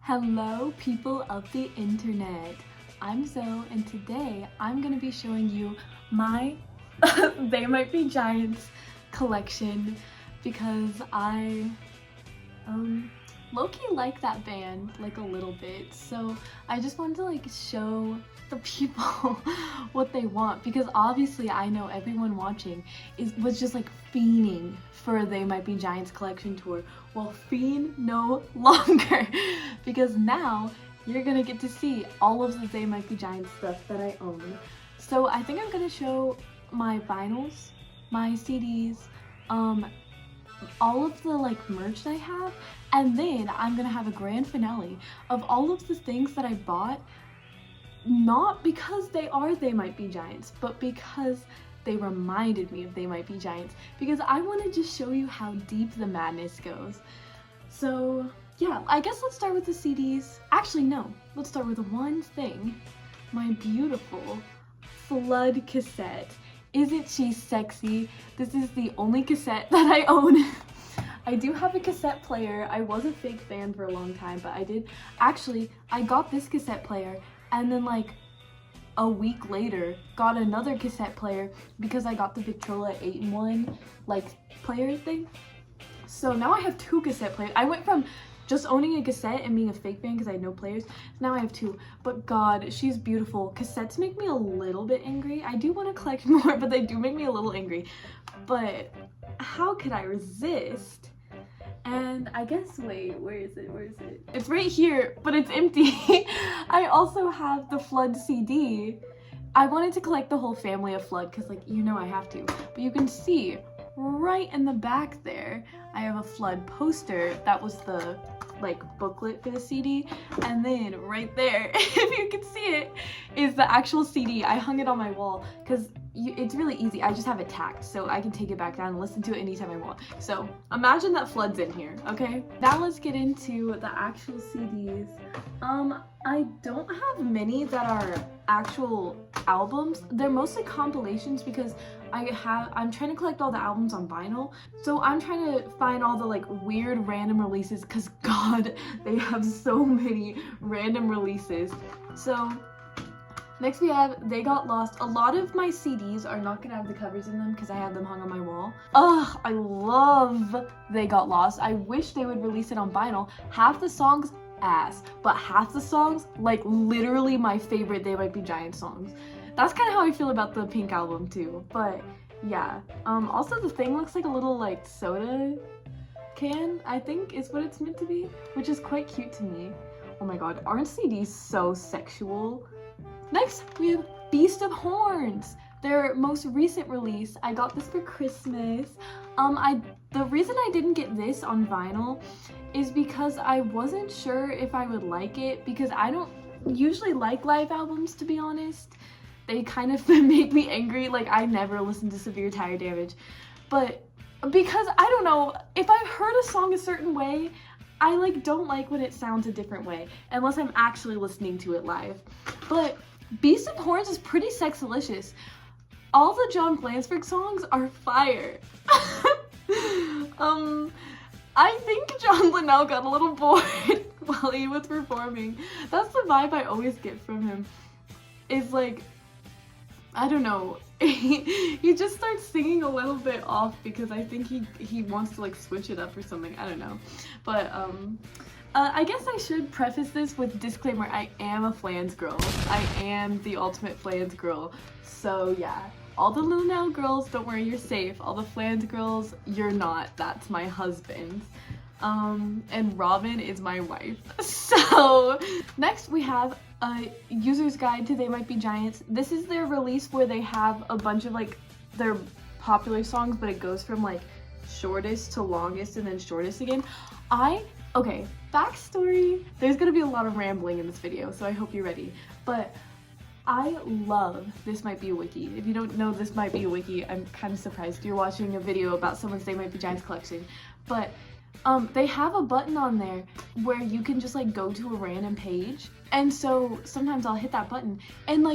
Hello, people of the internet. I'm Zoe, and today I'm gonna be showing you my They Might Be Giants collection because I low-key like that band like a little bit. So I just wanted to show the people what they want, because obviously I know everyone watching was just fiending for a They Might Be Giants collection tour. Well, fiend no longer because now you're gonna get to see all of the They Might Be Giants stuff that I own. So I think I'm gonna show my vinyls, my CDs, all of the merch that I have, and then I'm gonna have a grand finale of all of the things that I bought, not because they are They Might Be Giants, but because they reminded me of They Might Be Giants, because I want to just show you how deep the madness goes. So yeah, I guess let's start with the CDs. Actually no, let's start with one thing. My beautiful Flood cassette. Isn't she sexy? This is the only cassette that I own. I do have a cassette player. I was a fake fan for a long time, but I got this cassette player and then a week later got another cassette player because I got the Victrola 8-in-1 player thing. So now I have two cassette players. I went from just owning a cassette and being a fake fan because I had no players. Now I have two. But God, she's beautiful. Cassettes make me a little bit angry. I do want to collect more, but they do make me a little angry. But how could I resist? And I guess, wait, where is it? It's right here, but it's empty. I also have the Flood CD. I wanted to collect the whole family of Flood because I have to. But you can see right in the back there, I have a Flood poster. That was the booklet for the CD. And then right there, if you can see it, is the actual CD. I hung it on my wall because it's really easy. I just have it tacked so I can take it back down and listen to it anytime I want. So imagine that Flood's in here, okay? Now let's get into the actual CDs. I don't have many that are actual albums. They're mostly compilations because I'm trying to collect all the albums on vinyl. So I'm trying to find all the weird random releases because God, they have so many random releases. So next we have They Got Lost. A lot of my CDs are not gonna have the covers in them because I have them hung on my wall. Ugh, I love They Got Lost. I wish they would release it on vinyl. Half the songs ass, but half the songs literally my favorite They Might Be Giants songs. That's kind of how I feel about the Pink album too. But yeah, also the thing looks like a little soda can, I think is what it's meant to be, which is quite cute to me. Oh my God, aren't CDs so sexual? Next, we have Beast of Horns, their most recent release. I got this for Christmas. The reason I didn't get this on vinyl is because I wasn't sure if I would like it, because I don't usually like live albums, to be honest. They kind of make me angry. I never listen to Severe Tire Damage. But because, I don't know, if I've heard a song a certain way, I don't like when it sounds a different way, unless I'm actually listening to it live. But Beast of Horns is pretty sexalicious. All the John Flansburgh songs are fire. I think John Linnell got a little bored while he was performing. That's the vibe I always get from him. Is I don't know, he just starts singing a little bit off because I think he wants to switch it up or something. I don't know. But I guess I should preface this with disclaimer, I am a Flans girl. I am the ultimate Flans girl. So yeah, all the Linnell girls, don't worry, you're safe. All the Flans girls, you're not. That's my husband. And Robin is my wife. So next we have a user's guide to They Might Be Giants. This is their release where they have a bunch of their popular songs, but it goes from shortest to longest and then shortest again. Okay, backstory. There's gonna be a lot of rambling in this video, so I hope you're ready. But I love This Might Be a Wiki. If you don't know This Might Be a Wiki, I'm kind of surprised you're watching a video about someone's They Might Be Giants collection. But they have a button on there where you can just go to a random page. And so sometimes I'll hit that button and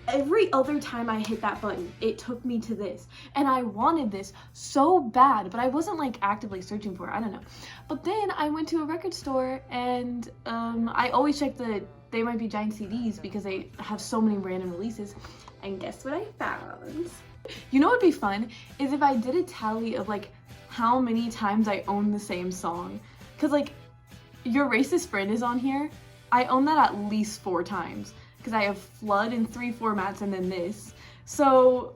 every other time I hit that button, it took me to this. And I wanted this so bad, but I wasn't like actively searching for it. I don't know. But then I went to a record store and I always check the They Might Be Giant CDs because they have so many random releases. And guess what I found? You know what would be fun is if I did a tally of like how many times I own the same song. Cause like Your Racist Friend is on here. I own that at least 4 times. Because I have Flood in 3 formats and then this. So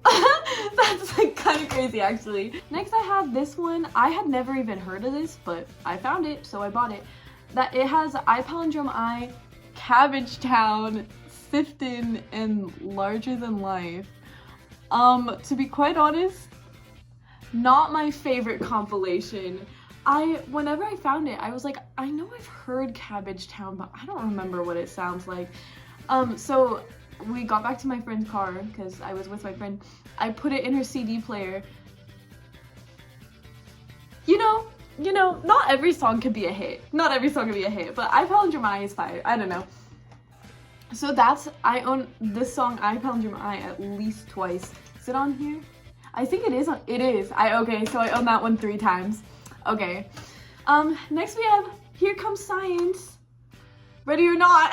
that's like kind of crazy actually. Next I have this one. I had never even heard of this, but I found it, so I bought it. That it has I Palindrome I, Cabbage Town, Sifton, and Larger Than Life. To be quite honest, not my favorite compilation. Whenever I found it, I was like, I know I've heard Cabbage Town, but I don't remember what it sounds like. So we got back to my friend's car because I was with my friend. I put it in her CD player. You know, not every song could be a hit. Not every song could be a hit, but I Palindrome I is fire. I don't know. So I own this song, I Palindrome I, at least twice. Is it on here? I think it is on, it is. Okay, so I own that one 3 times. Okay. Next we have Here Comes Science. Ready or Not.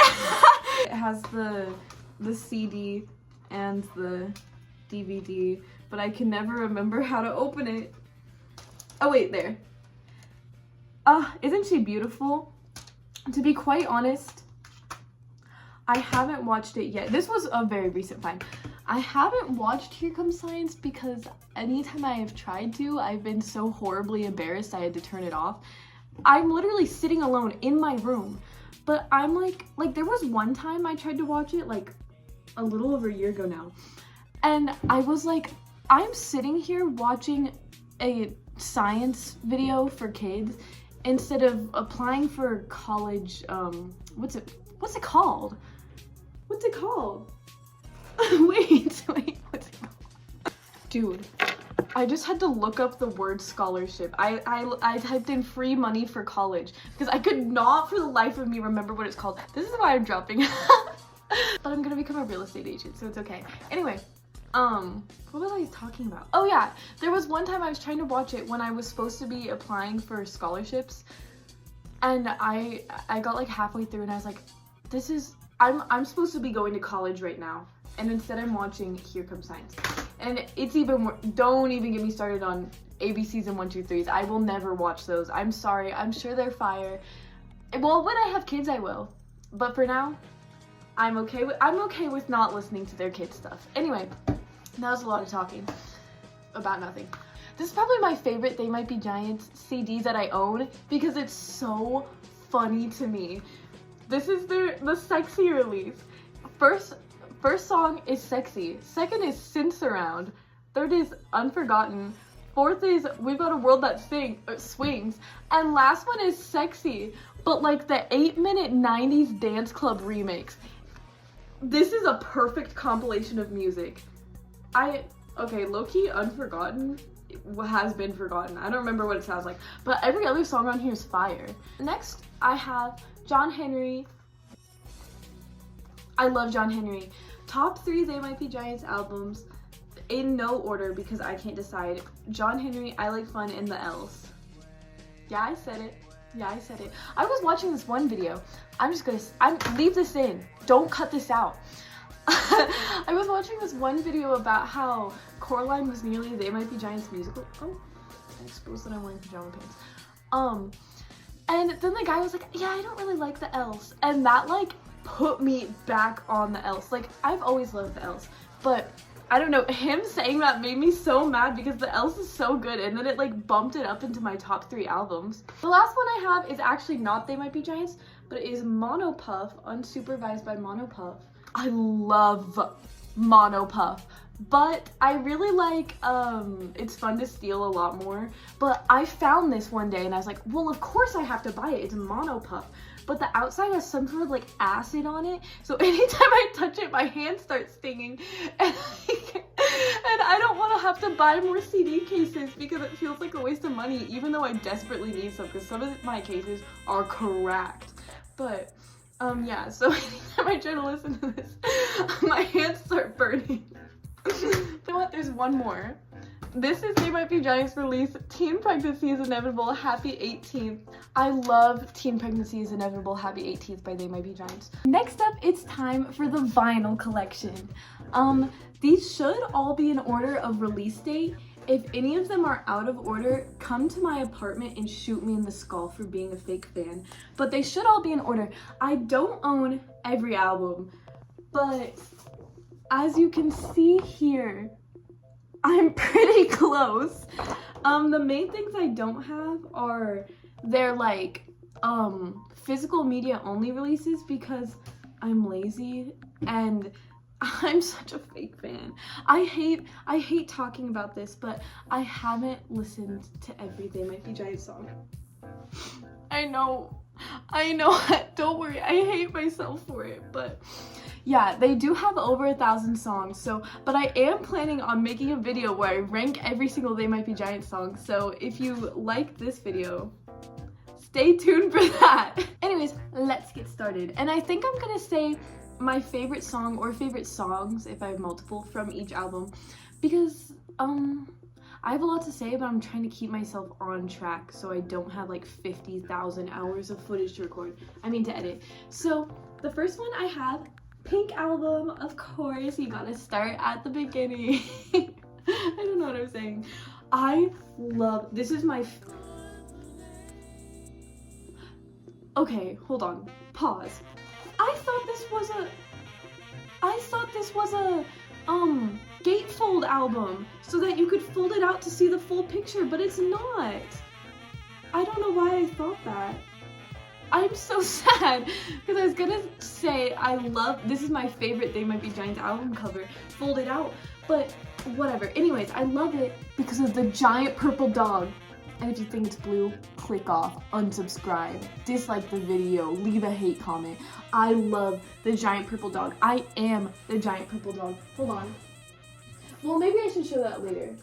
It has the CD and the DVD, but I can never remember how to open it. Oh wait, there. Isn't she beautiful? To be quite honest, I haven't watched it yet. This was a very recent find. I haven't watched Here Comes Science because anytime I have tried to, I've been so horribly embarrassed I had to turn it off. I'm literally sitting alone in my room. But I'm like there was one time I tried to watch it like a little over a year ago now. And I was like, I'm sitting here watching a science video for kids instead of applying for college, what's it called? What's it called? wait, what's it called? Dude. I just had to look up the word scholarship. I typed in free money for college because I could not for the life of me remember what it's called. This is why I'm dropping. But I'm gonna become a real estate agent, so it's okay. Anyway, what was I talking about? Oh yeah, there was one time I was trying to watch it when I was supposed to be applying for scholarships, and I got like halfway through and I was like, I'm supposed to be going to college right now, and instead I'm watching Here Comes Science. And it's even more, don't even get me started on ABCs and 1, 2, 3s. I will never watch those. I'm sorry. I'm sure they're fire. Well, when I have kids, I will. But for now, I'm okay with not listening to their kids' stuff. Anyway, that was a lot of talking about nothing. This is probably my favorite They Might Be Giants CD that I own because it's so funny to me. This is the sexy release. First song is Sexy. Second is Since Around. Third is Unforgotten. Fourth is We've Got a World That Swings. And last one is Sexy, but like the 8-minute 90s dance club remix. This is a perfect compilation of music. Okay, low-key Unforgotten has been forgotten. I don't remember what it sounds like, but every other song on here is fire. Next, I have John Henry. I love John Henry. Top 3 They Might Be Giants albums, in no order because I can't decide. John Henry, I Like Fun, and The Else. Yeah, I said it. I was watching this one video. Leave this in. Don't cut this out. I was watching this one video about how Coraline was nearly They Might Be Giants musical. Oh, I exposed that I'm wearing pajama pants. And then the guy was like, yeah, I don't really like The Else. And that like put me back on The Else. Like, I've always loved The Else, but I don't know, him saying that made me so mad because The Else is so good, and then it like bumped it up into my top 3 albums. The last one I have is actually not They Might Be Giants, but it is Monopuff, Unsupervised by Monopuff. I love Monopuff, but I really like It's Fun to Steal a lot more. But I found this one day and I was like, well, of course I have to buy it. It's Monopuff. But the outside has some sort of like acid on it, so anytime I touch it, my hand starts stinging, and I don't want to have to buy more CD cases because it feels like a waste of money, even though I desperately need some because some of my cases are cracked. But yeah, so anytime I try to listen to this, My hands start burning. You know what? There's one more. This is They Might Be Giants release. Teen Pregnancy is Inevitable. Happy 18th. I love Teen Pregnancy is Inevitable. Happy 18th by They Might Be Giants. Next up, it's time for the vinyl collection. These should all be in order of release date. If any of them are out of order, come to my apartment and shoot me in the skull for being a fake fan. But they should all be in order. I don't own every album, but as you can see here, I'm pretty close. The main things I don't have are their like physical media only releases because I'm lazy and I'm such a fake fan. I hate talking about this, but I haven't listened to every They Might Be Giants song. I know, don't worry, I hate myself for it, but yeah, they do have over 1,000 songs, but I am planning on making a video where I rank every single They Might Be Giants song, so if you like this video, stay tuned for that. Anyways, let's get started. And I think I'm gonna say my favorite song or favorite songs, if I have multiple, from each album, because I have a lot to say, but I'm trying to keep myself on track so I don't have like 50,000 hours of footage to record. To edit. So the first one I have, Pink Album, of course, you gotta start at the beginning. I don't know what I'm saying. I love, this is my, okay, hold on, pause. I thought this was a gatefold album so that you could fold it out to see the full picture, but it's not. I don't know why I thought that. I'm so sad because I was gonna say this is my favorite They Might Be Giants album cover, folded out, but whatever. Anyways, I love it because of the giant purple dog. And if you think it's blue, click off, unsubscribe, dislike the video, leave a hate comment. I love the giant purple dog. I am the giant purple dog. Hold on. Well, maybe I should show that later.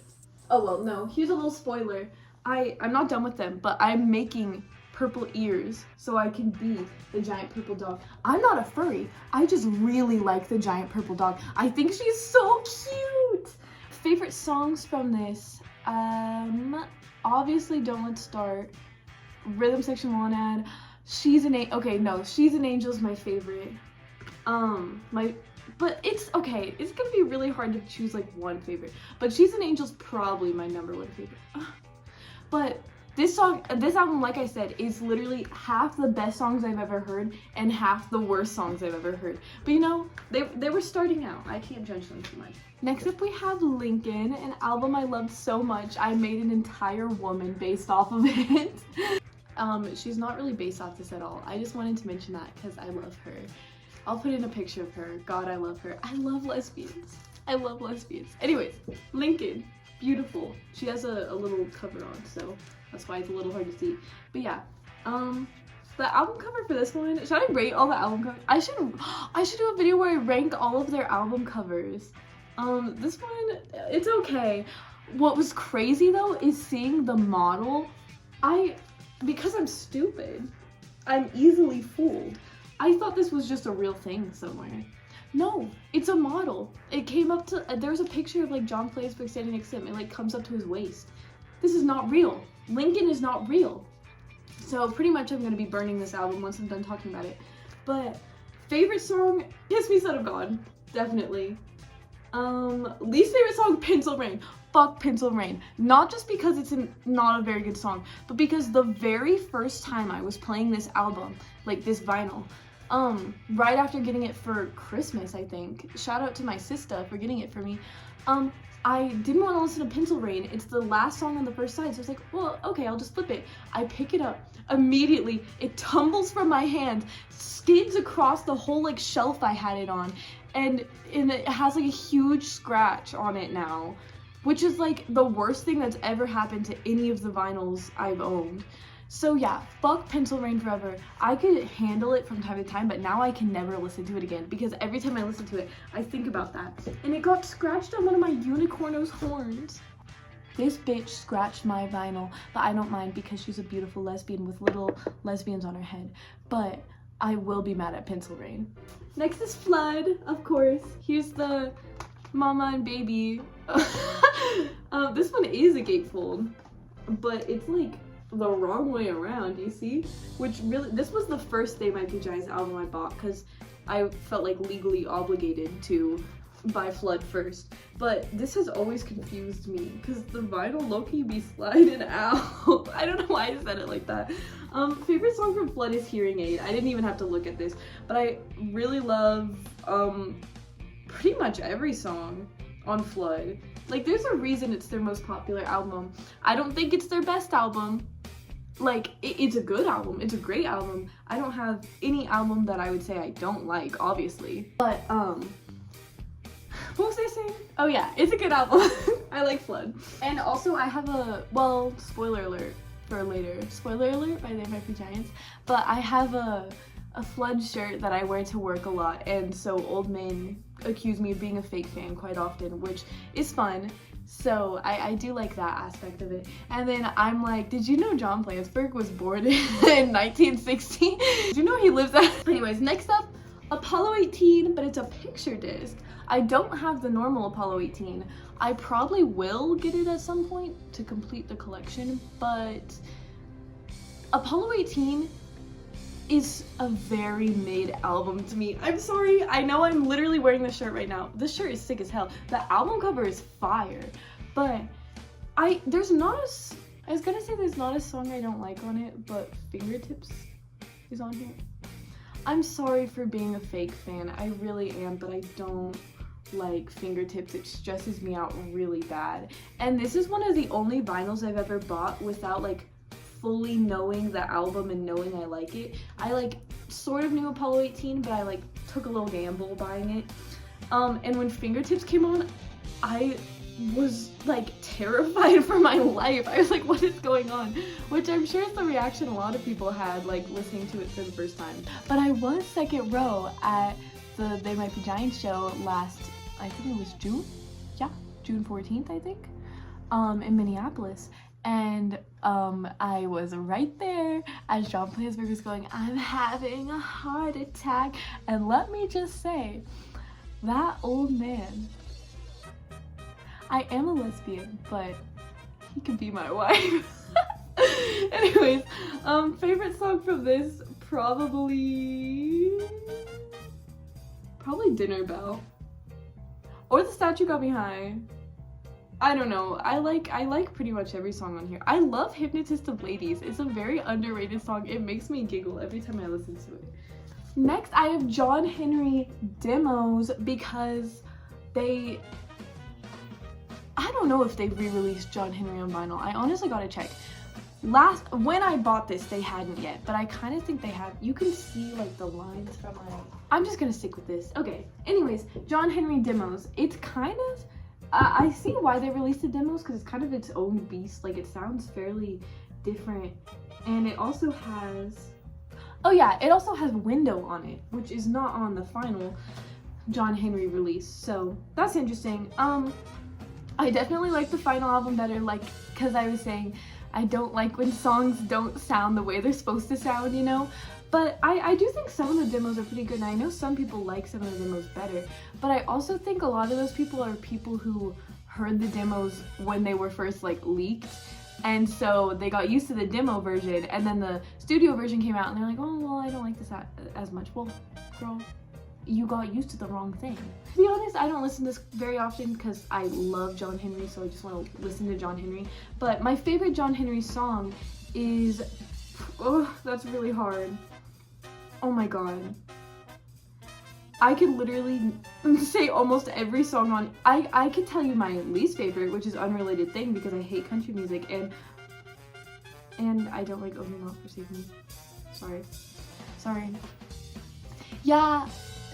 Oh, well, no. Here's a little spoiler. I'm not done with them, but I'm making purple ears so I can be the giant purple dog. I'm not a furry. I just really like the giant purple dog. I think she's so cute. Favorite songs from this? Obviously Don't Let's Start, Rhythm Section Monad, She's an Angel's my favorite. But it's okay, it's gonna be really hard to choose like one favorite, but She's an Angel's probably my #1 favorite. But this album, like I said, is literally half the best songs I've ever heard and half the worst songs I've ever heard. But you know, they were starting out. I can't judge them too much. Next up we have Lincoln, an album I loved so much. I made an entire woman based off of it. She's not really based off this at all. I just wanted to mention that because I love her. I'll put in a picture of her. God, I love her. I love lesbians. I love lesbians. Anyways, Lincoln, beautiful. She has a little cover on, so that's why it's a little hard to see. But yeah, the album cover for this one, should I rate all the album covers? I should do a video where I rank all of their album covers. This one, it's okay. What was crazy though is seeing the model. Because I'm stupid, I'm easily fooled. I thought this was just a real thing somewhere. No, it's a model. It came up to, there's a picture of like John Flansburgh standing next to him. It like comes up to his waist. This is not real. Lincoln is not real. So pretty much I'm gonna be burning this album once I'm done talking about it. But favorite song, Kiss Me Son of God, definitely. Least favorite song, Pencil Rain. Fuck Pencil Rain. Not just because it's not a very good song, but because the very first time I was playing this album, like this vinyl, right after getting it for Christmas, I think. Shout out to my sister for getting it for me. I didn't want to listen to Pencil Rain. It's the last song on the first side, so I was like, well, okay, I'll just flip it. I pick it up. Immediately, it tumbles from my hand, skids across the whole like shelf I had it on, and it has like a huge scratch on it now, which is like the worst thing that's ever happened to any of the vinyls I've owned. So yeah, fuck Pencil Rain forever. I could handle it from time to time, but now I can never listen to it again because every time I listen to it, I think about that. And it got scratched on one of my unicorno's horns. This bitch scratched my vinyl, but I don't mind because she's a beautiful lesbian with little lesbians on her head. But I will be mad at Pencil Rain. Next is Flood, of course. Here's the mama and baby. This one is a gatefold, but it's like the wrong way around, you see? Which really, this was the first They Might Be Giants album I bought because I felt like legally obligated to buy Flood first. But this has always confused me because the vinyl low-key be sliding out. I don't know why I said it like that. Favorite song from Flood is Hearing Aid. I didn't even have to look at this, but I really love pretty much every song on Flood. Like, there's a reason it's their most popular album. I don't think it's their best album. Like, it's a good album. It's a great album. I don't have any album that I would say I don't like, obviously. But, what was I saying? Oh yeah, it's a good album. I like Flood. And also I have a, well, spoiler alert for later. Spoiler alert by They Might Be Giants. But I have a Flood shirt that I wear to work a lot, and so old men accuse me of being a fake fan quite often, which is fun. So I do like that aspect of it. And then I'm like, did you know John Flansburgh was born in 1960? Did you know he lives at... Anyways, next up, Apollo 18, but it's a picture disc. I don't have the normal Apollo 18. I probably will get it at some point to complete the collection, but Apollo 18 is a very mid album to me. I'm sorry, I know I'm literally wearing this shirt right now. This shirt is sick as hell. The album cover is fire, but there's not a song I don't like on it, but Fingertips is on here. I'm sorry for being a fake fan, I really am, but I don't like Fingertips. It stresses me out really bad. And this is one of the only vinyls I've ever bought without like fully knowing the album and knowing I like it. I like sort of knew Apollo 18, but I like took a little gamble buying it. And when Fingertips came on, I was like terrified for my life. I was like, what is going on? Which I'm sure is the reaction a lot of people had like listening to it for the first time. But I was second row at the They Might Be Giants show last, I think it was June? Yeah, June 14th, I think, in Minneapolis. And I was right there as John Flansburgh was going, I'm having a heart attack. And let me just say, that old man, I am a lesbian, but he could be my wife. Anyways, favorite song from this, probably Dinner Bell. Or The Statue Got Me High. I don't know. I like pretty much every song on here. I love Hypnotist of Ladies. It's a very underrated song. It makes me giggle every time I listen to it. Next, I have John Henry demos because I don't know if they re-released John Henry on vinyl. I honestly gotta check. When I bought this, they hadn't yet, but I kind of think they have. You can see like the lines from I'm just gonna stick with this. Okay, anyways, John Henry demos. It's kind of, I see why they released the demos because it's kind of its own beast. Like, it sounds fairly different. And it also has, oh yeah, it also has Window on it, which is not on the final John Henry release. So that's interesting. I definitely like the final album better, like, because I was saying I don't like when songs don't sound the way they're supposed to sound, you know? But I do think some of the demos are pretty good, and I know some people like some of the demos better, but I also think a lot of those people are people who heard the demos when they were first, like, leaked, and so they got used to the demo version, and then the studio version came out, and they're like, oh, well, I don't like this as much. Well, girl, you got used to the wrong thing. To be honest, I don't listen to this very often because I love John Henry, so I just want to listen to John Henry. But my favorite John Henry song is, oh, that's really hard. Oh my god. I could literally say almost every song on, I could tell you my least favorite, which is Unrelated Thing, because I hate country music, and I don't like Open Mouth for Save Me. Sorry. Yeah.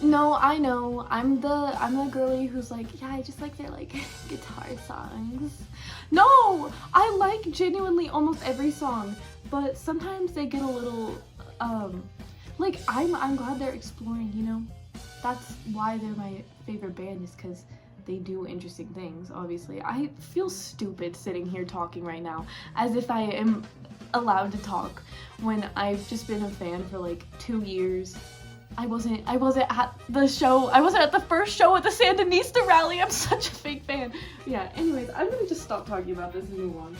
No, I know. I'm the girly who's like, yeah, I just like their like guitar songs. No, I like genuinely almost every song, but sometimes they get a little like I'm glad they're exploring, you know. That's why they're my favorite band, is because they do interesting things. Obviously, I feel stupid sitting here talking right now as if I am allowed to talk when I've just been a fan for like 2 years. I wasn't at the show. I wasn't at the first show at the Sandinista rally. I'm such a fake fan. Yeah, anyways, I'm gonna just stop talking about this and move on.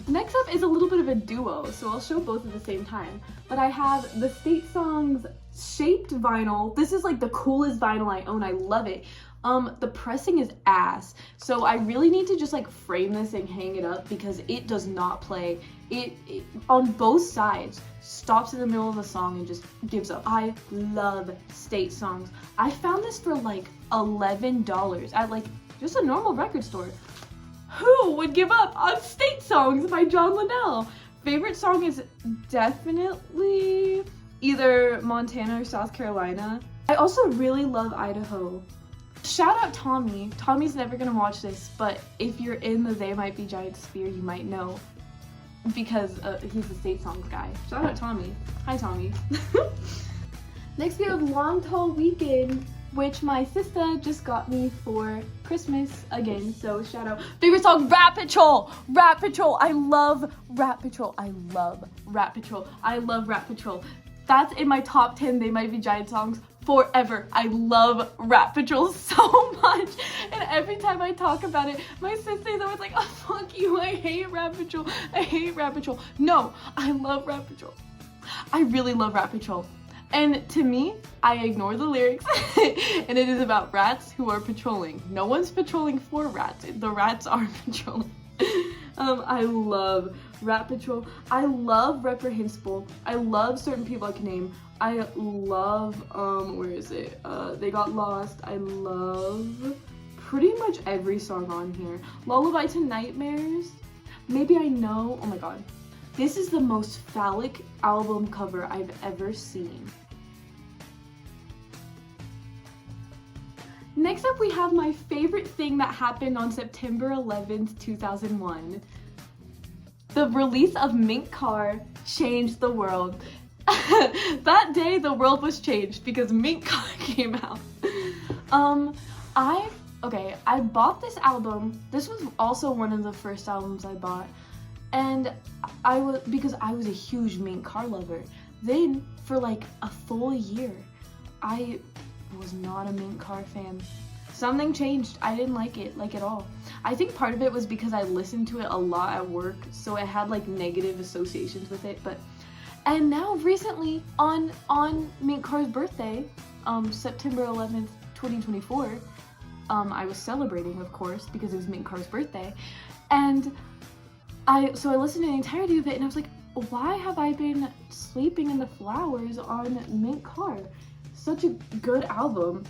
Next up is a little bit of a duo, so I'll show both at the same time. But I have the State Songs shaped vinyl. This is like the coolest vinyl I own. I love it. The pressing is ass, so I really need to just like frame this and hang it up because it does not play. It on both sides stops in the middle of the song and just gives up. I love State Songs. I found this for like $11 at like just a normal record store. Who would give up on State Songs by John Linnell? Favorite song is definitely either Montana or South Carolina. I also really love Idaho. Shout out Tommy. Tommy's never gonna watch this, but if you're in the They Might Be Giant sphere, you might know because he's the State Songs guy. Shout out Tommy. Hi Tommy. Next we have Long Tall Weekend, which my sister just got me for Christmas again, so shout out. Favorite song, Rat Patrol! Rat Patrol! I love Rat Patrol. I love Rat Patrol. I love Rat Patrol. That's in my top 10 They Might Be Giant songs forever. I love Rat Patrol so much, and every time I talk about it, my sister's always like, oh fuck you, I hate Rat Patrol. I hate Rat Patrol. No, I love Rat Patrol. I really love Rat Patrol. And to me, I ignore the lyrics, and it is about rats who are patrolling. No one's patrolling for rats. The rats are patrolling. I love Rat Patrol. I love Reprehensible. I love Certain People I Can Name. I love, where is it? They Got Lost. I love pretty much every song on here. Lullaby to Nightmares. Maybe I Know. Oh my god. This is the most phallic album cover I've ever seen. Next up, we have my favorite thing that happened on September 11th, 2001. The release of Mint Car changed the world. That day, the world was changed because Mint Car came out. I bought this album. This was also one of the first albums I bought. And because I was a huge Mint Car lover. Then, for like a full year, I was not a Mint Car fan. Something changed. I didn't like it, like at all. I think part of it was because I listened to it a lot at work, so I had like negative associations with it, and now recently on Mint Car's birthday, September 11th, 2024, I was celebrating, of course, because it was Mint Car's birthday, and I listened to the entirety of it, and I was like, why have I been sleeping in the flowers on Mint Car? Such a good album.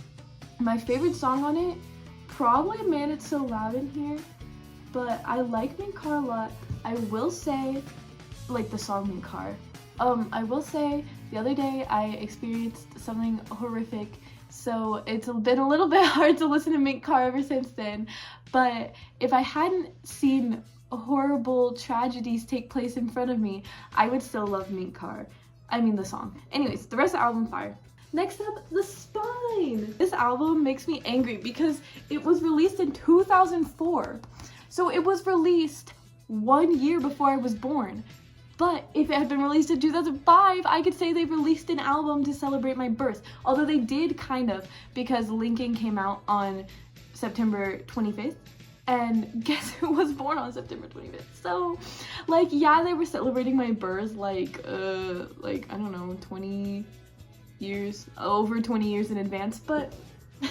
My favorite song on it, probably Man It's So Loud in Here, but I like Mint Car a lot. I will say, like the song Mint Car. I will say the other day I experienced something horrific, so it's been a little bit hard to listen to Mint Car ever since then, but if I hadn't seen horrible tragedies take place in front of me, I would still love Mint Car. I mean the song. Anyways, the rest of the album, fire. Next up, The Spine. This album makes me angry because it was released in 2004. So it was released 1 year before I was born. But if it had been released in 2005, I could say they released an album to celebrate my birth. Although they did kind of, because Lincoln came out on September 25th. And guess who was born on September 25th? So, like, yeah, they were celebrating my birth, like, I don't know, 20 years, over 20 years in advance, but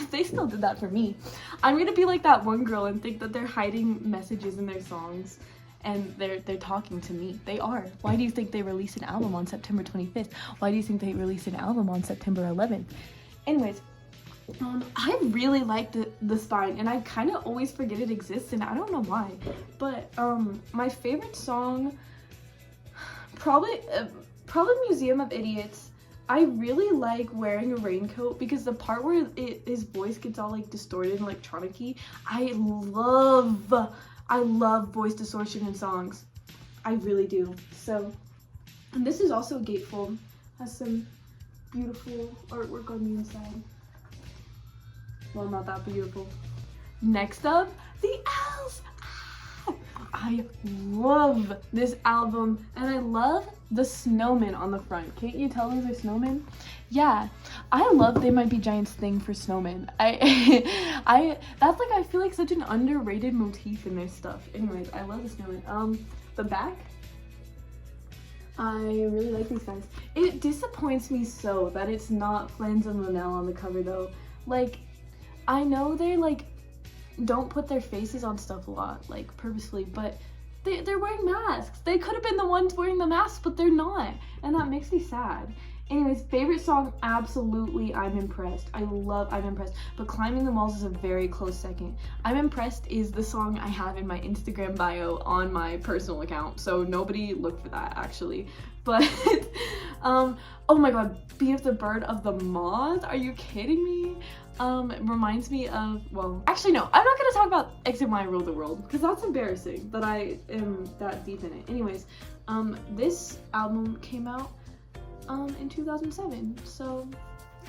they still did that for me. I'm gonna be like that one girl and think that they're hiding messages in their songs and they're talking to me. They are. Why do you think they released an album on September 25th? Why do you think they released an album on September 11th? Anyways, I really like the Spine, and I kind of always forget it exists, and I don't know why, but my favorite song, probably Museum of Idiots. I really like Wearing a Raincoat because the part where his voice gets all like distorted and electronic-y, I love voice distortion in songs. I really do. So, and this is also a gatefold. Has some beautiful artwork on the inside. Well, not that beautiful. Next up, the Ls. I love this album, and I love the snowman on the front. Can't you tell those are snowmen? Yeah, I love They Might Be Giants thing for snowmen. That's like, I feel like such an underrated motif in their stuff. Anyways, I love the snowman. The back, I really like these guys. It disappoints me so that it's not Flans and Linnell on the cover though. Like, I know they like don't put their faces on stuff a lot, like purposefully, but they're wearing masks. They could have been the ones wearing the masks, but they're not, and that makes me sad. Anyways, favorite song, absolutely I'm Impressed. I love I'm Impressed, but Climbing the Walls is a very close second. I'm Impressed is the song I have in my Instagram bio on my personal account, so nobody look for that actually. But oh my god, Be of the Bird of the Moth, are you kidding me? It reminds me of, well, actually no, I'm not gonna talk about X and Y Rule the World, because that's embarrassing that I am that deep in it. Anyways, this album came out in 2007, so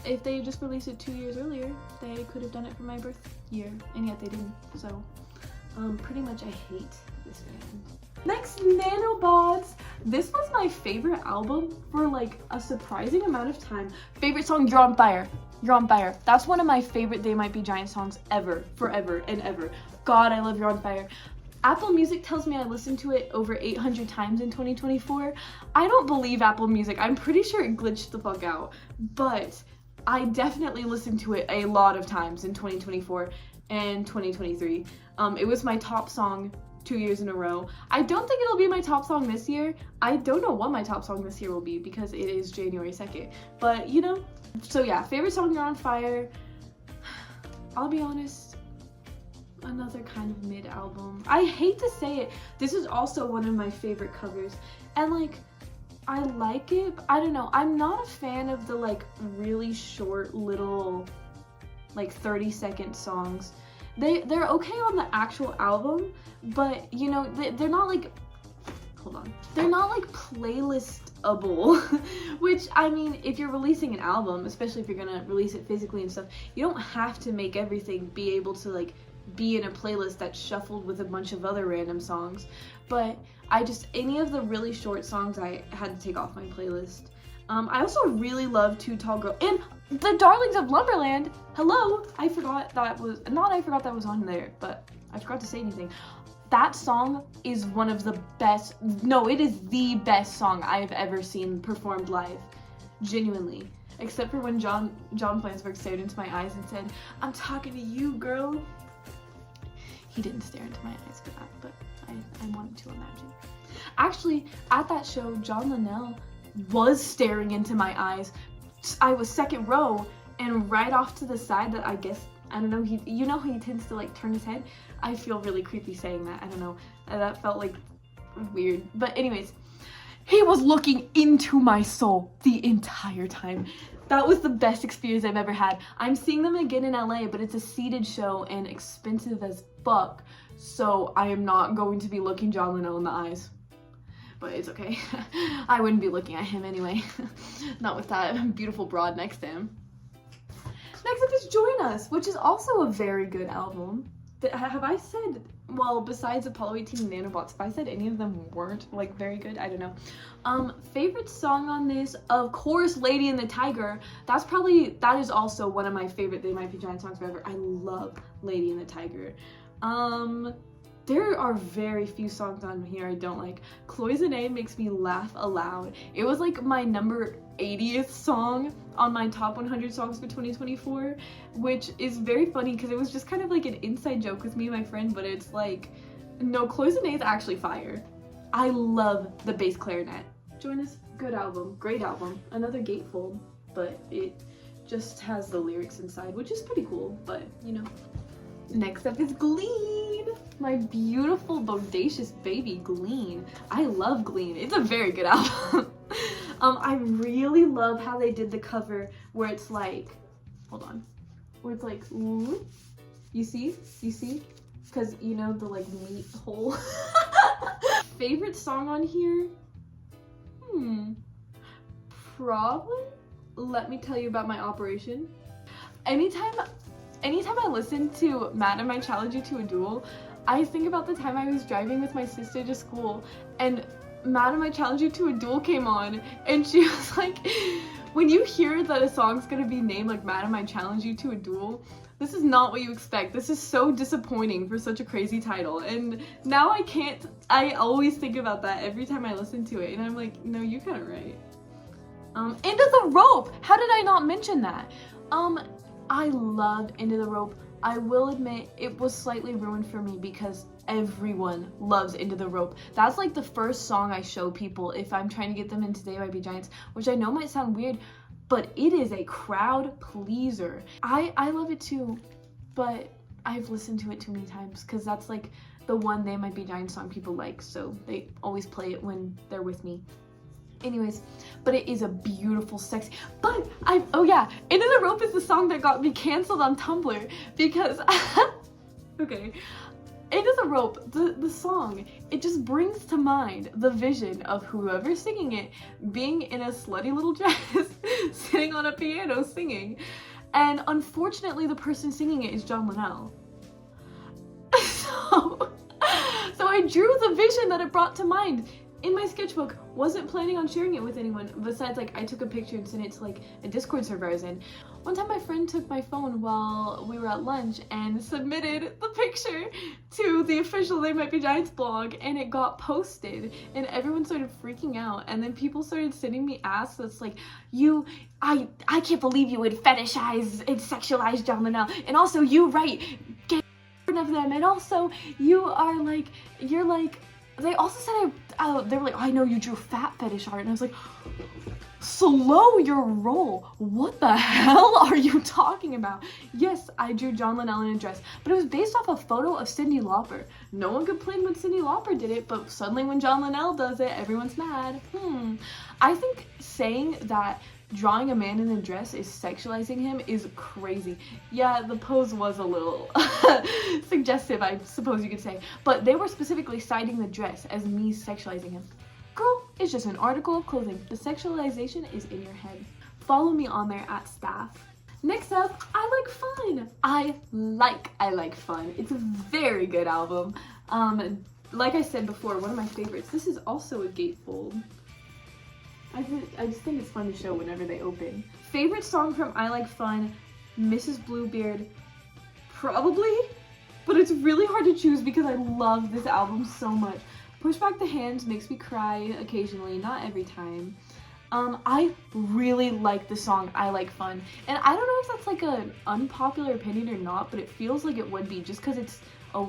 if they just released it 2 years earlier, they could have done it for my birth year, and yet they didn't. So pretty much I hate this band. Next, Nanobots. This was my favorite album for like a surprising amount of time. Favorite song, You're on Fire. You're on Fire. That's one of my favorite They Might Be Giant songs ever, forever and ever. God, I love You're on Fire. Apple Music tells me I listened to it over 800 times in 2024. I don't believe Apple Music. I'm pretty sure it glitched the fuck out, but I definitely listened to it a lot of times in 2024 and 2023. It was my top song 2 years in a row. I don't think it'll be my top song this year. I don't know what my top song this year will be because it is January 2nd, but you know. So yeah, favorite song, You're on Fire. I'll be honest, another kind of mid album. I hate to say it, this is also one of my favorite covers, and like I like it, but I don't know, I'm not a fan of the like really short little like 30-second songs. They're okay on the actual album, but you know, they're not like, hold on, they're not like playlistable. Which, I mean, if you're releasing an album, especially if you're gonna release it physically and stuff, you don't have to make everything be able to like be in a playlist that's shuffled with a bunch of other random songs. But any of the really short songs I had to take off my playlist. I also really love Too Tall Girl and The Darlings of Lumberland. Hello, I forgot that was on there, but I forgot to say anything. That song is one of the best, no, it is the best song I've ever seen performed live, genuinely. Except for when John Flansburgh stared into my eyes and said, "I'm talking to you, girl." He didn't stare into my eyes for that, but I wanted to imagine. Actually, at that show, John Linnell was staring into my eyes. I was second row, and right off to the side that I guess, I don't know, you know how he tends to like turn his head? I feel really creepy saying that, I don't know, that felt like weird. But anyways, he was looking into my soul the entire time. That was the best experience I've ever had. I'm seeing them again in LA, but it's a seated show and expensive as fuck, so I am not going to be looking John Linnell in the eyes. But it's okay. I wouldn't be looking at him anyway. Not with that beautiful broad next to him. Next up is Join Us, which is also a very good album. Have I said, well, besides Apollo 18 and Nanobots, if I said any of them weren't like very good, I don't know. Favorite song on this, of course, Lady and the Tiger. That is also one of my favorite They Might Be Giant songs forever. I love Lady and the Tiger. There are very few songs on here I don't like. Cloisonne makes me laugh aloud. It was like my number 80th song on my top 100 songs for 2024, which is very funny because it was just kind of like an inside joke with me and my friend, but it's like, no, Cloisonne is actually fire. I love the bass clarinet. Join Us, good album, great album. Another gatefold, but it just has the lyrics inside, which is pretty cool, but you know. Next up is Glean, my beautiful bodacious baby Glean. I love Glean. It's a very good album. I really love how they did the cover where it's like, hold on, where it's like, ooh, you see? Because you know the like meat hole. Favorite song on here? Probably Let Me Tell You About My Operation. Anytime I listen to Matt and I Challenge You to a Duel, I think about the time I was driving with my sister to school and Madam, I Challenge You to a Duel came on, and she was like, when you hear that a song's gonna be named like Madam, I Challenge You to a Duel, this is not what you expect. This is so disappointing for such a crazy title. And now I always think about that every time I listen to it, and I'm like, no, you got it right. Into the Rope! How did I not mention that? I love Into the Rope. I will admit it was slightly ruined for me because everyone loves Into the Rope. That's like the first song I show people if I'm trying to get them into They Might Be Giants, which I know might sound weird, but it is a crowd pleaser. I love it too, but I've listened to it too many times because that's like the one They Might Be Giants song people like, so they always play it when they're with me. Anyways, but it is a beautiful, sexy, but oh yeah, Into the Rope is the song that got me canceled on Tumblr because, okay, Into the Rope, the song, it just brings to mind the vision of whoever's singing it being in a slutty little dress, sitting on a piano singing, and unfortunately the person singing it is John Linnell. So I drew the vision that it brought to mind in my sketchbook. Wasn't planning on sharing it with anyone besides like I took a picture and sent it to like a Discord server I was in. One time my friend took my phone while we were at lunch and submitted the picture to the official They Might Be Giants blog, and it got posted and everyone started freaking out, and then people started sending me asks that's like, I can't believe you would fetishize and sexualize John Linnell, and also you write gay of them, and also you're like, they also said they were like, oh, I know you drew fat fetish art, and I was like, slow your roll. What the hell are you talking about? Yes, I drew John Linnell in a dress, but it was based off a photo of Cyndi Lauper. No one complained when Cyndi Lauper did it, but suddenly when John Linnell does it, everyone's mad. I think saying that drawing a man in a dress is sexualizing him is crazy. Yeah, the pose was a little suggestive, I suppose you could say, but they were specifically citing the dress as me sexualizing him. Girl, it's just an article of clothing. The sexualization is in your head. Follow me on there at staff. Next up, I Like Fun. I like Fun. It's a very good album. Like I said before, one of my favorites. This is also a gatefold. I just think it's fun to show whenever they open. Favorite song from I Like Fun, Mrs. Bluebeard, probably, but it's really hard to choose because I love this album so much. Push Back the Hands makes me cry occasionally, not every time. I really like the song I Like Fun, and I don't know if that's like an unpopular opinion or not, but it feels like it would be just because it's a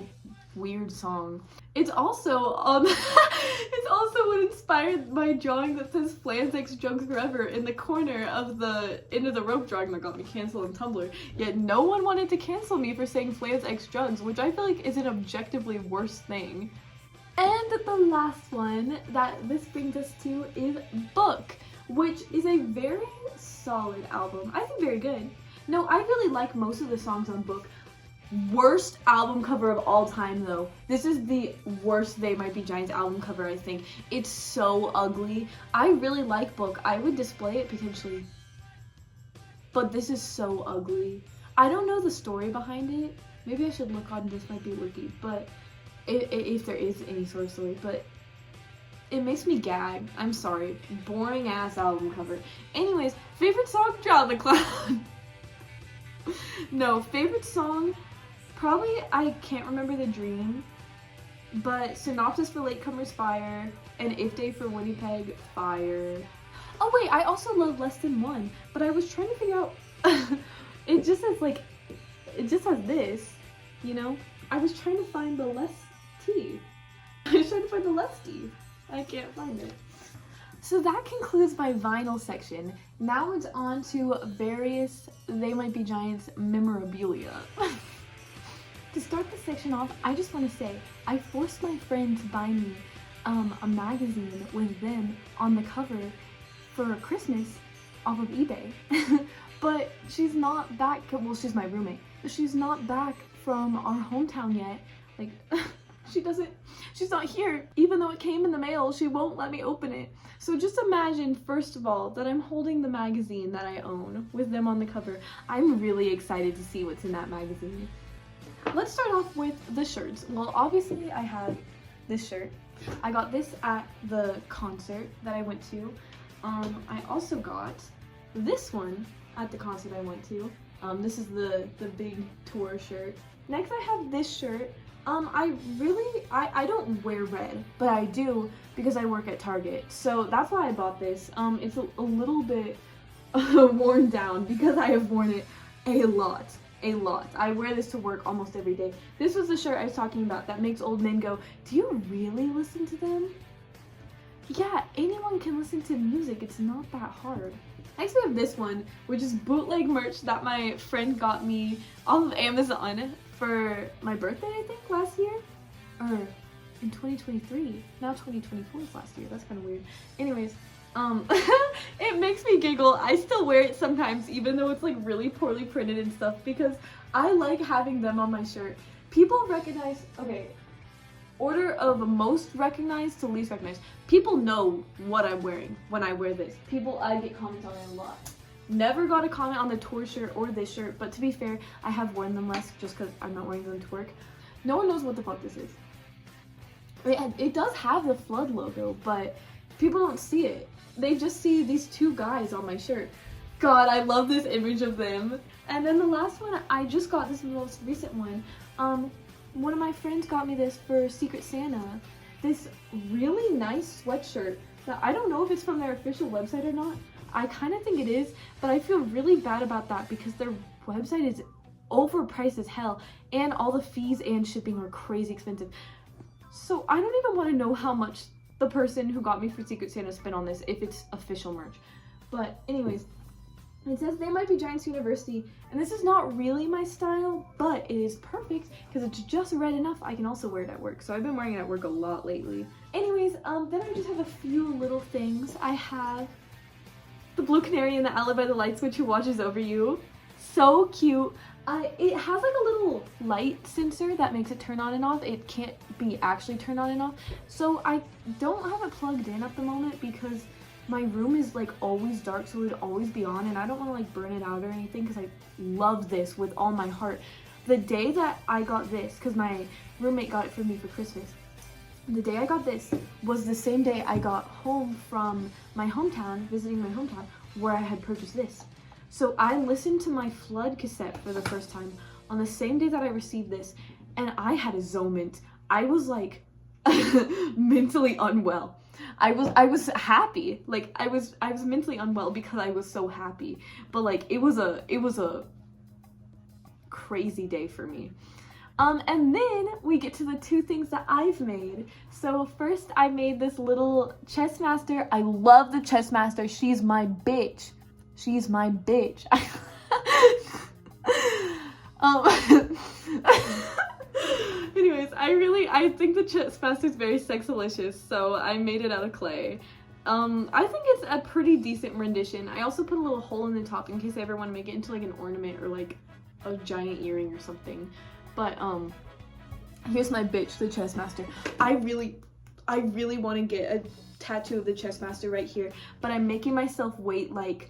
weird song. It's also it's also what inspired my drawing that says Flans X Drugs Forever in the corner of the Into the Rope drawing that got me canceled on Tumblr. Yet no one wanted to cancel me for saying Flans X Drugs, which I feel like is an objectively worse thing. And the last one that this brings us to is Book, which is a very solid album. I think very good. No, I really like most of the songs on Book. Worst album cover of all time though. This is the worst They Might Be Giants album cover, I think. It's so ugly. I really like Book. I would display it potentially. But this is so ugly. I don't know the story behind it. Maybe I should look on This Might Be Wiki, but if there is any sort of story, but it makes me gag. I'm sorry. Boring ass album cover. Anyways, favorite song, Draw the Cloud. No, favorite song, probably I can't remember the dream, but Synopsis for Latecomers, fire, and If Day for Winnipeg, fire. Oh wait, I also love Less Than One, but I was trying to figure out, it just says this, you know? I was trying to find the less T. I was trying to find the less T. I can't find it. So that concludes my vinyl section. Now it's on to various They Might Be Giants memorabilia. To start the section off, I just want to say I forced my friend to buy me a magazine with them on the cover for Christmas off of eBay. But she's not back, well, she's my roommate. She's not back from our hometown yet. Like, she's not here. Even though it came in the mail, she won't let me open it. So just imagine, first of all, that I'm holding the magazine that I own with them on the cover. I'm really excited to see what's in that magazine. let's start off with the shirts. Well, obviously I have this shirt. I got this at the concert that I went to. I also got this one at the concert I went to. This is the big tour shirt. Next I have this shirt. I don't wear red, but I do because I work at Target. So that's why I bought this. It's a little bit worn down because I have worn it a lot. I wear this to work almost every day. This was the shirt I was talking about that makes old men go, do you really listen to them? Yeah, anyone can listen to music. It's not that hard. Next we have this one, which is bootleg merch that my friend got me off of Amazon for my birthday, I think, last year. Or in 2023. Now 2024 is last year. That's kind of weird. Anyways, it makes me giggle. I still wear it sometimes, even though it's like really poorly printed and stuff, because I like having them on my shirt. People recognize, okay, order of most recognized to least recognized. People know what I'm wearing when I wear this. I get comments on it a lot. Never got a comment on the tour shirt or this shirt, but to be fair, I have worn them less just because I'm not wearing them to work. No one knows what the fuck this is. It does have the Flood logo, but people don't see it. They just see these two guys on my shirt. God, I love this image of them. And then the last one, I just got this most recent one. One of my friends got me this for Secret Santa. This really nice sweatshirt that I don't know if it's from their official website or not. I kind of think it is, but I feel really bad about that because their website is overpriced as hell and all the fees and shipping are crazy expensive. So I don't even want to know how much the person who got me for Secret Santa spent on this if it's official merch. But anyways, it says They Might Be Giants University, and this is not really my style, but it is perfect because it's just red enough I can also wear it at work. So I've been wearing it at work a lot lately. Anyways, then I just have a few little things. I have the blue canary in the Alley by the Light switch who watches over you. So cute. It has like a little light sensor that makes it turn on and off. It can't be actually turned on and off. So I don't have it plugged in at the moment because my room is like always dark, so it would always be on, and I don't want to like burn it out or anything because I love this with all my heart. The day that I got this, because my roommate got it for me for Christmas, the day I got this was the same day I got home from my hometown, visiting my hometown, where I had purchased this. So I listened to my Flood cassette for the first time on the same day that I received this, and I had a zonement. I was like mentally unwell. I was happy. Like I was mentally unwell because I was so happy. But like it was a crazy day for me. And then we get to the two things that I've made. So first I made this little chess master. I love the chess master. She's my bitch. She's my bitch. Anyways, I think the chess master is very sexalicious, so I made it out of clay. I think it's a pretty decent rendition. I also put a little hole in the top in case I ever want to make it into like an ornament or like a giant earring or something. But here's my bitch, the chess master. I really want to get a tattoo of the chess master right here, but I'm making myself wait like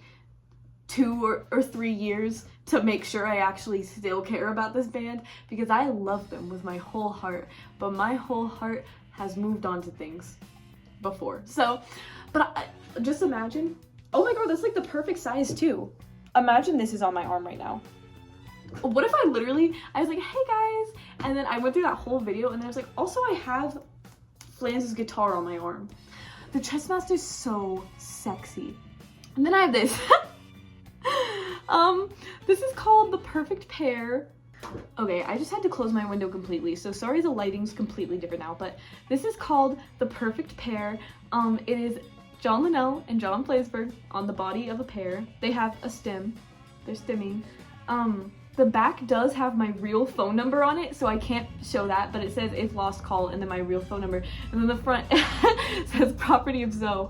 2 or 3 years to make sure I actually still care about this band because I love them with my whole heart, but my whole heart has moved on to things before. So, but just imagine, oh my god, that's like the perfect size too. Imagine this is on my arm right now. What if I was like, hey guys, and then I went through that whole video and then I was like, also I have Flans's guitar on my arm. The chess master is so sexy. And then I have this. This is called The Perfect Pair. Okay, I just had to close my window completely, so sorry the lighting's completely different now, but this is called The Perfect Pair. It is John Linnell and John Flansburgh on the body of a pear. They have a stem. They're stemming. The back does have my real phone number on it, so I can't show that, but it says if lost call and then my real phone number. And then the front says property of Zoe.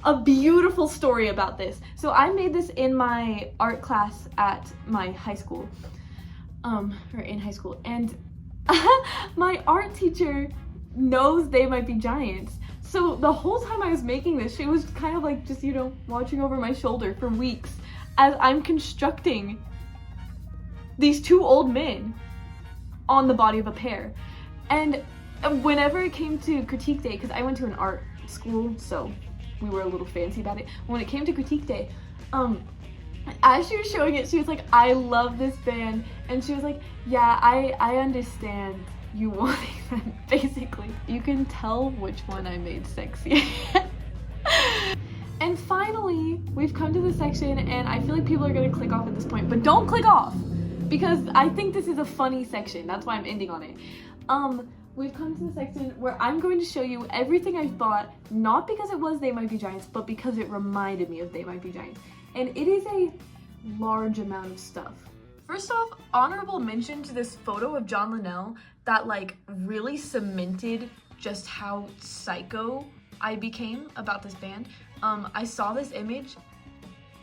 A beautiful story about this. So I made this in my art class at my high school, or in high school, and my art teacher knows They Might Be Giants. So the whole time I was making this, she was kind of like just, you know, watching over my shoulder for weeks as I'm constructing these two old men on the body of a pear. And whenever it came to critique day, because I went to an art school, so we were a little fancy about it. When it came to critique day, as she was showing it, she was like, I love this band. And she was like, yeah, I understand you wanting them, basically. You can tell which one I made sexy. And finally, we've come to the section, and I feel like people are gonna click off at this point, but don't click off, because I think this is a funny section. That's why I'm ending on it. We've come to the section where I'm going to show you everything I've bought, not because it was They Might Be Giants, but because it reminded me of They Might Be Giants. And it is a large amount of stuff. First off, honorable mention to this photo of John Linnell that like really cemented just how psycho I became about this band. I saw this image,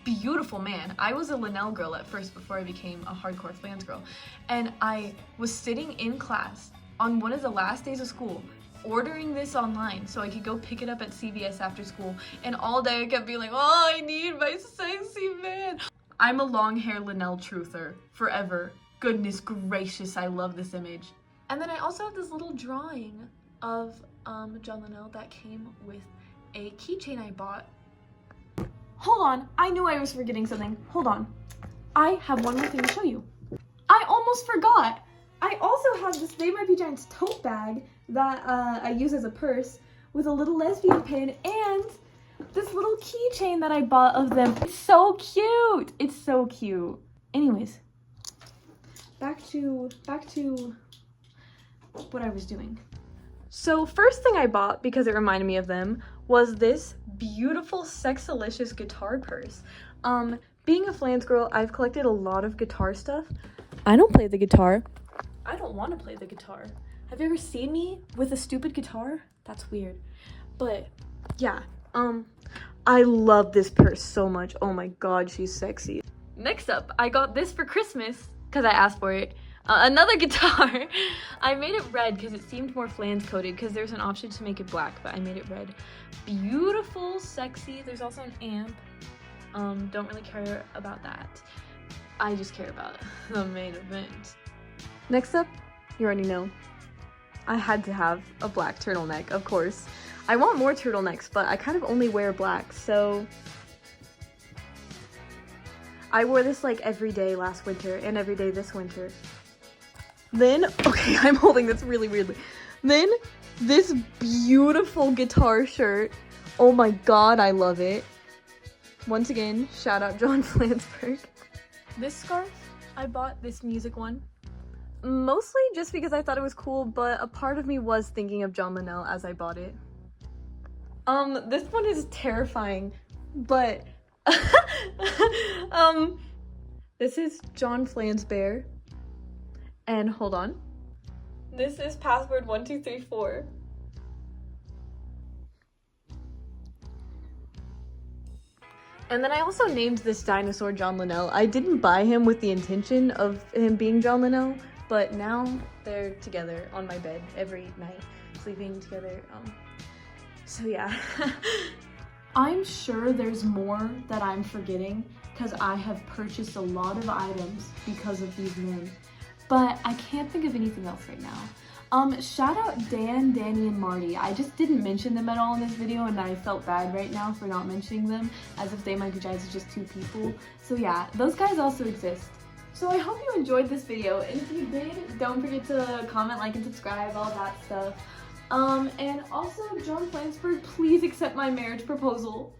beautiful man. I was a Linnell girl at first before I became a hardcore Flans girl. And I was sitting in class on one of the last days of school ordering this online so I could go pick it up at CVS after school. And all day I kept being like, oh, I need my sexy man. I'm a long hair Linnell truther forever. Goodness gracious, I love this image. And then I also have this little drawing of John Linnell that came with a keychain I bought. Hold on, I knew I was forgetting something. Hold on. I have one more thing to show you. I almost forgot. I also have this They Might Be Giants tote bag that I use as a purse with a little lesbian pin and this little keychain that I bought of them. It's so cute. It's so cute. Anyways, back to what I was doing. So first thing I bought, because it reminded me of them, was this beautiful Sexalicious guitar purse. Being a Flans girl, I've collected a lot of guitar stuff. I don't play the guitar. I don't want to play the guitar. Have you ever seen me with a stupid guitar? That's weird. But yeah, I love this purse so much. Oh my god, she's sexy. Next up, I got this for Christmas because I asked for it. Another guitar. I made it red because it seemed more Flans coded because there's an option to make it black, but I made it red. Beautiful, sexy. There's also an amp. Don't really care about that. I just care about the main event. Next up, you already know, I had to have a black turtleneck, of course. I want more turtlenecks, but I kind of only wear black, so I wore this like every day last winter and every day this winter. Then, okay, I'm holding this really weirdly. Then, this beautiful guitar shirt. Oh my god, I love it. Once again, shout out John Flansburgh. This scarf, I bought this music one. Mostly just because I thought it was cool, but a part of me was thinking of John Linnell as I bought it. This one is terrifying, but this is John Flansburgh. And hold on. This is password 1234. And then I also named this dinosaur John Linnell. I didn't buy him with the intention of him being John Linnell, but now they're together on my bed every night, sleeping together. So yeah. I'm sure there's more that I'm forgetting because I have purchased a lot of items because of these men, but I can't think of anything else right now. Shout out Dan, Danny, and Marty. I just didn't mention them at all in this video, and I felt bad right now for not mentioning them, as if They Might Be Giants is just two people. So yeah, those guys also exist. So I hope you enjoyed this video, and if you did, don't forget to comment, like, and subscribe, all that stuff. And also, John Flansburgh, please accept my marriage proposal.